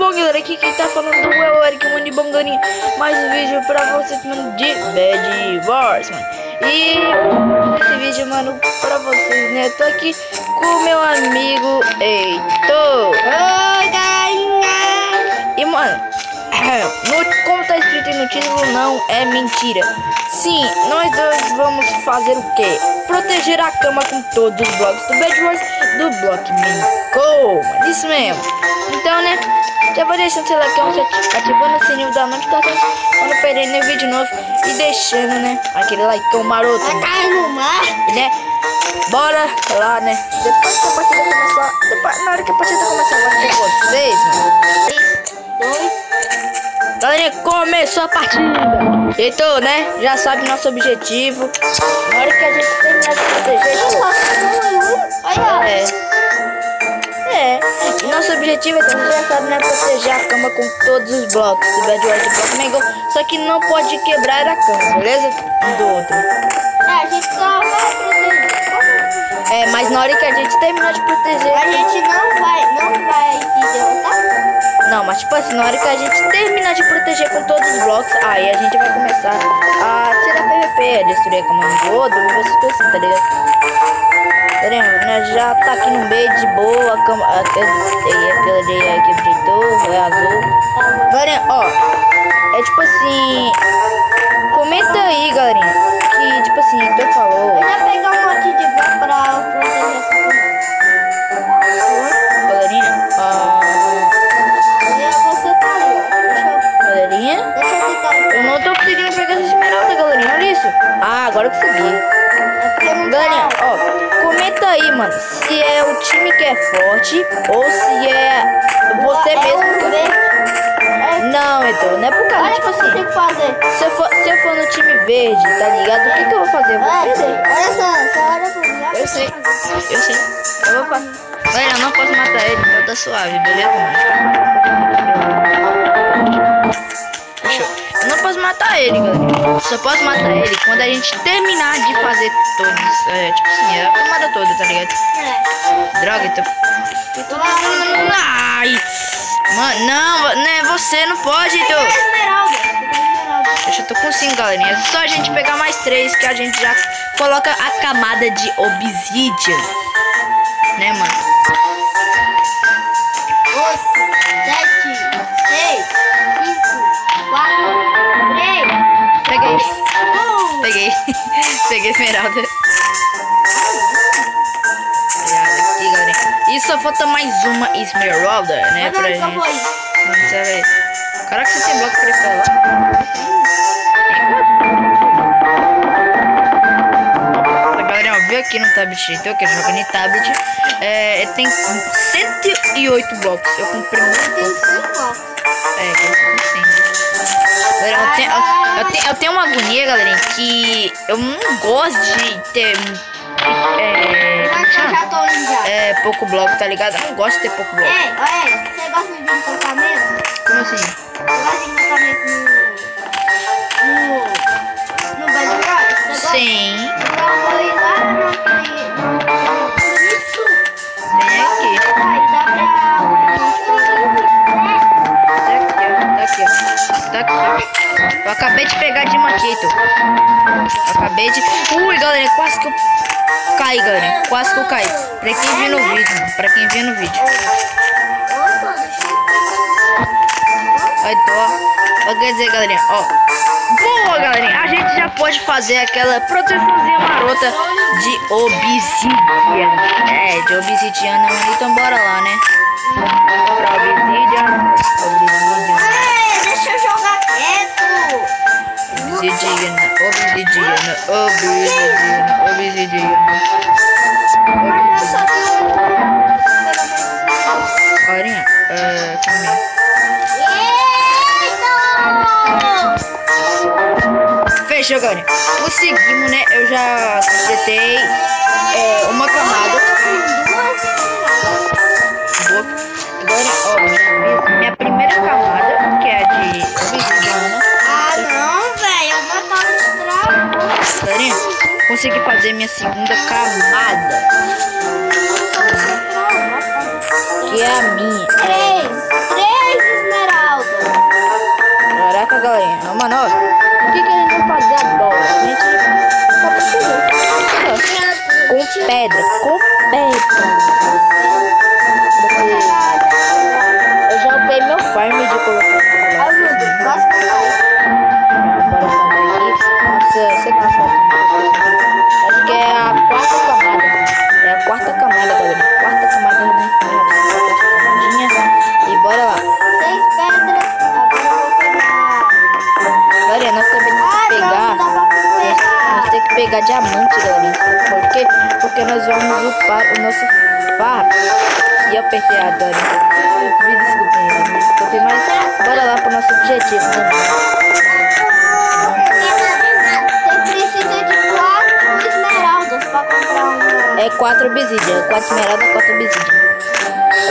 bom, galera? Aqui quem tá falando é o Eric, mano, de bom, galerinha. Mais um vídeo pra vocês, mano, de Bed Wars, mano. E esse vídeo, mano, pra vocês, né? Eu tô aqui com o meu amigo Heitor. Oi, galerinha! E, mano, como tá escrito no título, não é mentira. Sim, nós dois vamos fazer o quê? Proteger a cama com todos os blocos do Bed Wars do bloco Minecraft, mano. Isso mesmo. Então, né? Já vou deixando seu like, ativando o sininho da notificação quando perder no vídeo novo e deixando, né? Aquele like maroto. Vai cair no mar, né? Bora lá, né? Depois que a partida começar, na hora que a partida começar, eu vou ter vocês, mano. 3, 2. Galerinha, começou a partida. Então, né? Já sabe nosso objetivo. Na hora que a gente terminar de proteger, nosso objetivo é, você já sabe, né? Proteger a cama com todos os blocos do Bed Wars do bloco Minecraft. Só que não pode quebrar a cama, beleza? Um do outro. A gente só vai proteger. Mas na hora que a gente terminar de proteger, A gente não vai se derrotar. não, mas tipo assim, na hora que a gente terminar de proteger com todos os blocos, aí a gente vai começar a tirar PVP, a destruir a cama do outro, e você assim, tá ligado? Nós já tá aqui no meio de boa, a cama, aquela areia que brilhou, é azul. Galerinha, ó, é tipo assim, comenta aí, galerinha, que tipo assim, Heitor falou. Eu já pegar um monte de bloco pra proteger essa cama. Galerinha, Você tá ali, ó. galerinha, Deixa eu tentar. eu não tô conseguindo pegar essa esmeralda, galerinha, olha isso. Ah, agora eu consegui. Galerinha, ó, comenta aí, mano, se é o time que é forte ou se é você mesmo que é forte. Não, Heitor, não é por causa, Olha tipo o que eu assim, consigo fazer. se eu for no time verde, tá ligado? O que eu vou fazer? Eu vou perder. Olha só olha pra mim. Eu sei. Eu vou fazer. Galera, eu não posso matar ele, então tá suave, beleza, mano? Fechou. Eu não posso matar ele, galera. Só posso matar ele quando a gente terminar de fazer todos. Tipo assim, a camada toda, tá ligado? Droga, então. Ai! Mano, não, né? Você não pode, então. Eu tô com 5, galerinha. É só a gente pegar mais 3 que a gente já coloca a camada de obsidian. Né, mano? 8, 7, 6, 5, 4, 3. Peguei. Peguei esmeralda. Aqui, galerinha. E só falta mais uma esmeralda, né? Pra gente. Vamos ver. Caraca, você tem bloco pra ir pra lá? Nossa, galera, ó, viu aqui no tablet, então, que eu jogo no tablet. Tem 108 blocos. Eu comprei muito pouco. Galera, eu tenho uma agonia, galerinha, que eu não gosto de ter Já tô indo já. pouco bloco, tá ligado? Eu não gosto de ter pouco bloco. Você gosta de encantamento? Como assim? Você gosta de encantamento no Bed Wars? Você gosta? Sim, Então eu vou ir lá isso. tem aqui. Aí dá Tá aqui, ó. Eu acabei de pegar de maquito. Ui, galera, quase que eu caí, galera. Quase que eu caí. Pra quem vê no vídeo, mano. Pra quem vê no vídeo. Aí, ó. Quer dizer, galerinha, ó. Boa, galerinha. A gente já pode fazer aquela proteçãozinha marota de obsidiana. De obsidiana, mano. Então bora lá, né? Pra obsidiana. Deixa eu jogar quieto. Obsidiana. Mas eu só tenho Galerinha, calma aí. Fechou, galerinha. Conseguimos, né? Eu já completei uma camada. Boa. Agora, ó, já fiz minha primeira camada, que é a de obsidiana. não, velho. Eu vou matar o estrago. Galerinha, consegui fazer minha segunda camada, que é a minha. 3, 3 galerinha. Mano, ó. O que a gente vai fazer agora? A gente vai proteger. Com pedra. Com pedra. Eu já upei meu farm de colocar. Nossa, você tá falando. Acho que é a quarta camada. É a quarta camada, galera. Quarta camada, né? E bora lá. 6 pedras. Agora eu vou pegar. Galera, nós também temos que pegar. Nós temos que pegar diamante, galera. Por quê? Porque nós vamos upar o nosso farm. E eu apertei a galera. Me desculpem, mas bora lá pro nosso objetivo, né? Precisa de 4 esmeraldas pra comprar um. É 4 obsidian. 4 esmeralda, 4 obsidian.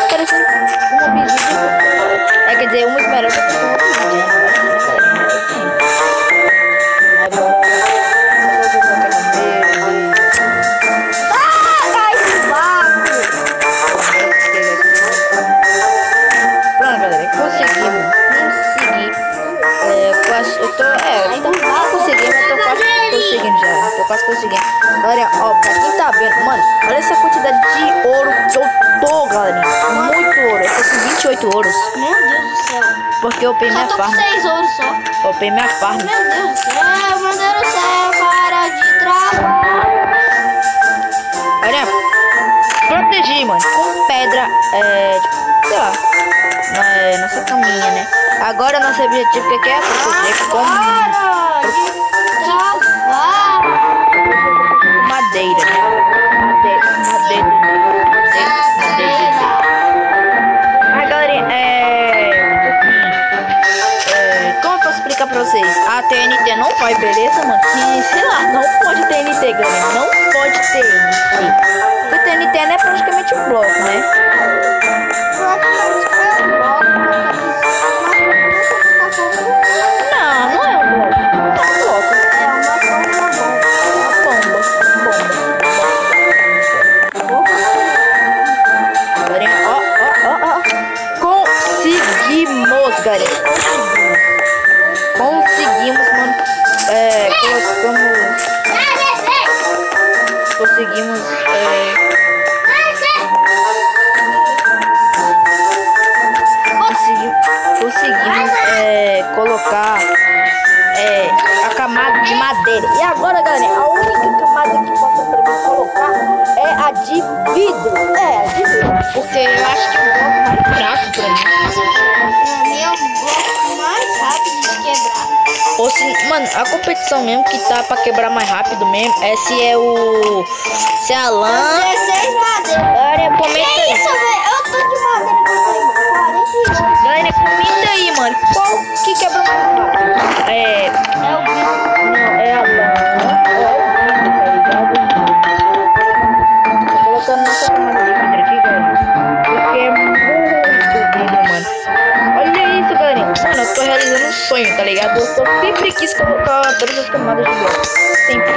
Parece uma obsidian. É, quer dizer, uma esmeralda com uma obsidian. Agora. Cai de vaco! Pronto, galera. Conseguimos. Eu tô conseguindo, mas tô quase conseguindo já. Tô quase conseguindo. Galera, ó, pra quem tá vendo, mano, olha essa quantidade de ouro que eu tô, galera. Muito ouro. Eu tô com 28 ouros. Meu Deus do céu. Porque eu upei minha Só tô com farm. 6 ouros só. Eu upei minha farm. Meu Deus do céu, meu Deus do céu, para de travar. Olha, protegi, mano, com pedra, tipo, sei lá, nossa caminha, né? Agora nosso objetivo que é proteger com madeira, né? Madeira. Mas, galerinha, como eu posso explicar pra vocês? A TNT não vai, beleza, mano? Que, sei lá, não pode TNT, galera. Não pode TNT. Porque TNT é praticamente um bloco, né? Não, não é um bloco. Não é um bloco. É uma Bomba. Galerinha, ó. Conseguimos, galera. Conseguimos, mano. Conseguimos, colocar a camada de madeira. E agora, galera, a única camada que falta pra mim colocar é a de vidro. É, a de vidro. Porque eu acho que é um bloco mais fraco pra mim. É o bloco mais rápido de quebrar. Ou se, mano, a competição mesmo que tá pra quebrar mais rápido mesmo é se é se é a lã. 16 madeiras. Galera, comenta Que aí. isso, velho? Eu tô de madeira pra cima. 48. Galera, comenta aí, mano. Qual que quebra mais rápido? É o vidro. Não, é a lã. É o vidro, tá ligado? Tô colocando nossa camada de vidro aqui, galera. Porque é muito vidro, mano. Olha isso, galera. Mano, eu tô realizando um sonho, tá ligado? Eu sempre quis colocar todas as camadas de bloco. Sempre.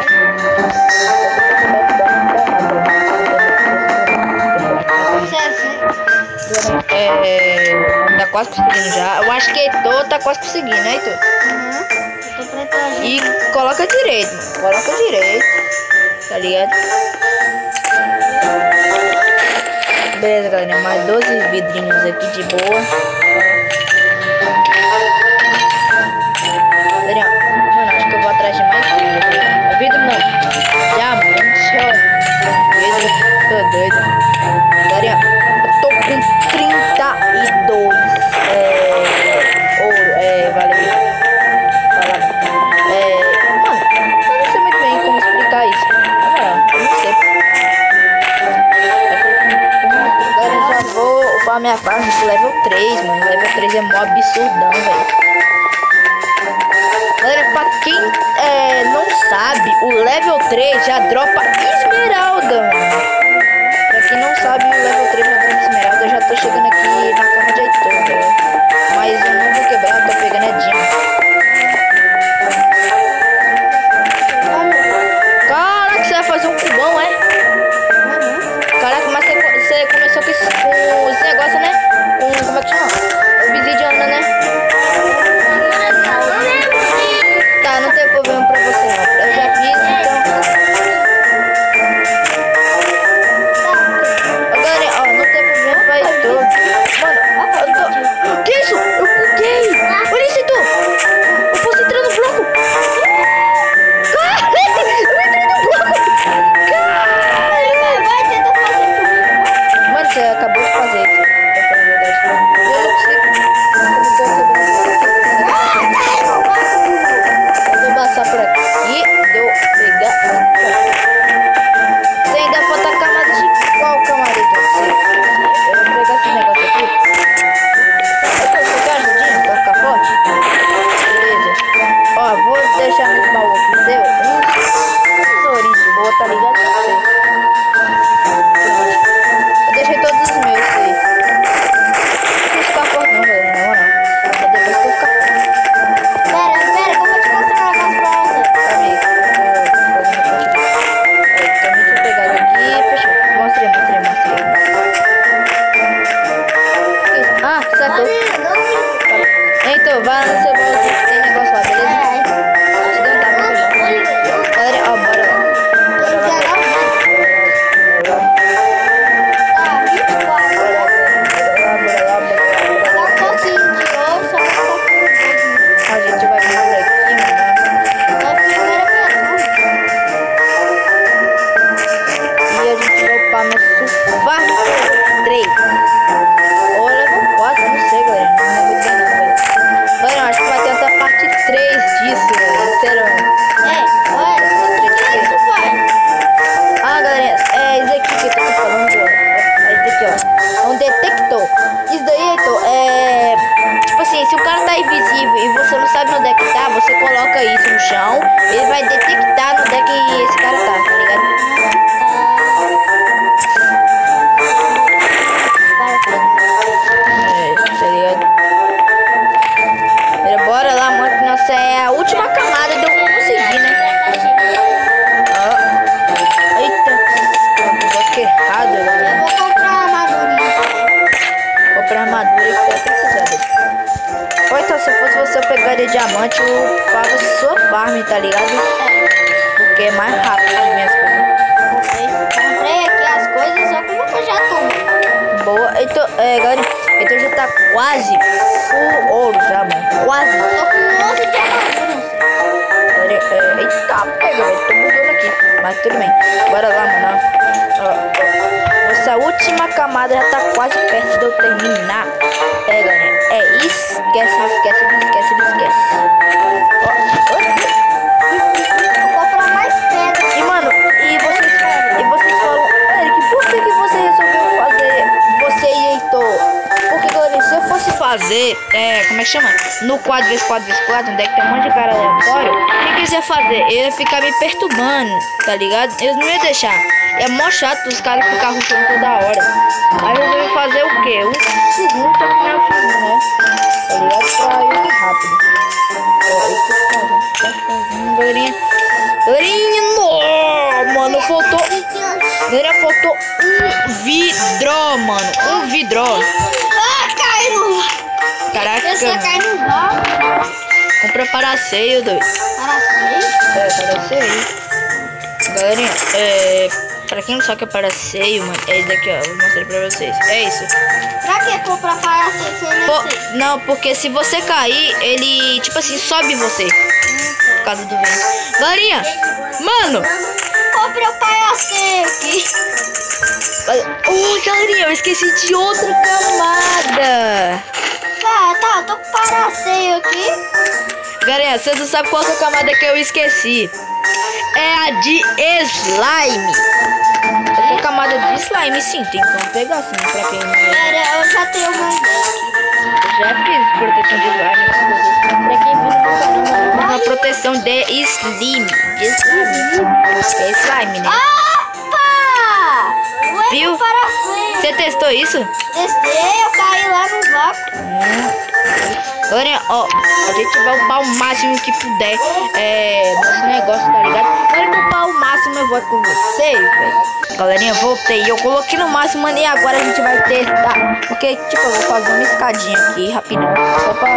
Tá quase conseguindo já. Eu acho que Heitor tá quase conseguindo, né, Heitor? Eu tô pretendendo. E coloca direito, mano. Coloca direito. Tá ligado? Beleza, galera. Mais 12 vidrinhos aqui de boa. Galera, mano, acho que eu vou atrás de mais vidro. Vidro não. Diamante, ó. Vidro. Tô doido. Galera, eu tô com 32 ouro. Valeu. Mano, eu não sei muito bem como explicar isso. Na moral, eu não sei. Agora eu já vou upar minha farm pro level 3, mano. Level 3 é mó absurdão, velho. Galera, pra quem não sabe, o level 3 já dropa esmeralda, mano. Pra quem não sabe, o level 3 já dropa esmeralda. Eu já tô chegando aqui na cama de Heitor, galera. Mas eu não vou quebrar, eu tô pegando a Dima. Caraca, você vai fazer um cubão, é? Caraca, mas você começou com esse negócio, né? Como é que chama? Obsidiana, né? coloca isso no chão, ele vai detectar onde é que esse cara tá ligado? Tá ligado? Bora lá, mano, que nossa é a última camada de eu conseguir, né? Ó. Eita, bloco errado, Eu galera. vou comprar armadurinha. Comprar armadura que tá precisando. Ou então, se fosse você, eu pegaria diamante, eu upava sua farm, tá ligado? Porque é mais rápido as minhas coisas. Comprei aqui as coisas, só como que eu já tô. Boa, então, galera, então já tá quase full ouro já, mano. Quase. Tô com 11 de armadura. Eita, pega, velho. Tô bugando aqui. Mas tudo bem. Bora lá, mano. Ó. Essa última camada já tá quase perto de eu terminar. Pega, né? Esquece. Vou comprar mais pedra. E, mano, e vocês falam, Eric, por que você resolveu fazer, você e Heitor? Porque, galera, se eu fosse fazer, como é que chama? No 4x4x4, onde é que tem um monte de cara aleatório, quem quiser fazer, eu ia ficar me perturbando, tá ligado? Eles não iam deixar. É mó chato os caras ficarem rushando toda hora. Aí eu resolvi fazer o quê? Um segundo pra ganhar o X1, né? Tá ligado? Pra ir rápido. Ó, isso que tá fazendo, galerinha. Galerinha, não, mano, faltou. Galera, faltou um vidro, mano. Um vidro. Ah, caiu. Caraca. Eu só caí no vácuo. Compra para ceio, doido. Para ser. Para ceio. Galerinha, pra quem não sabe o que é para ceio, mano, é isso daqui, ó. Vou mostrar pra vocês. É isso. Pra que comprar para ser sem nascer? Não, porque se você cair, ele, tipo assim, sobe você. Por causa do vento. Galerinha, mano. Comprei o palhacinho aqui. Galerinha, eu esqueci de outra camada. Tá, eu tô com paraceio aqui. Galerinha, vocês não sabem qual é a camada que eu esqueci. É a de slime. Essa camada de slime, sim, tem como pegar assim, pra quem não é. Pera, eu já tenho uma ideia aqui. Eu já fiz proteção de slime, essas coisas. Pra quem viu no canal, uma proteção de slime. De slime. É slime, né? Opa! Ué, Viu? paraceio. Você testou isso? Testei, eu caí lá no vácuo. Galerinha, ó, a gente vai upar o máximo que puder nosso negócio, tá ligado? Na hora que eu upar o máximo, eu volto com vocês, velho. Galerinha, voltei. Eu coloquei no máximo, mano, e agora a gente vai testar. Porque, tipo, eu vou fazer uma escadinha aqui, rapidão. Só pra...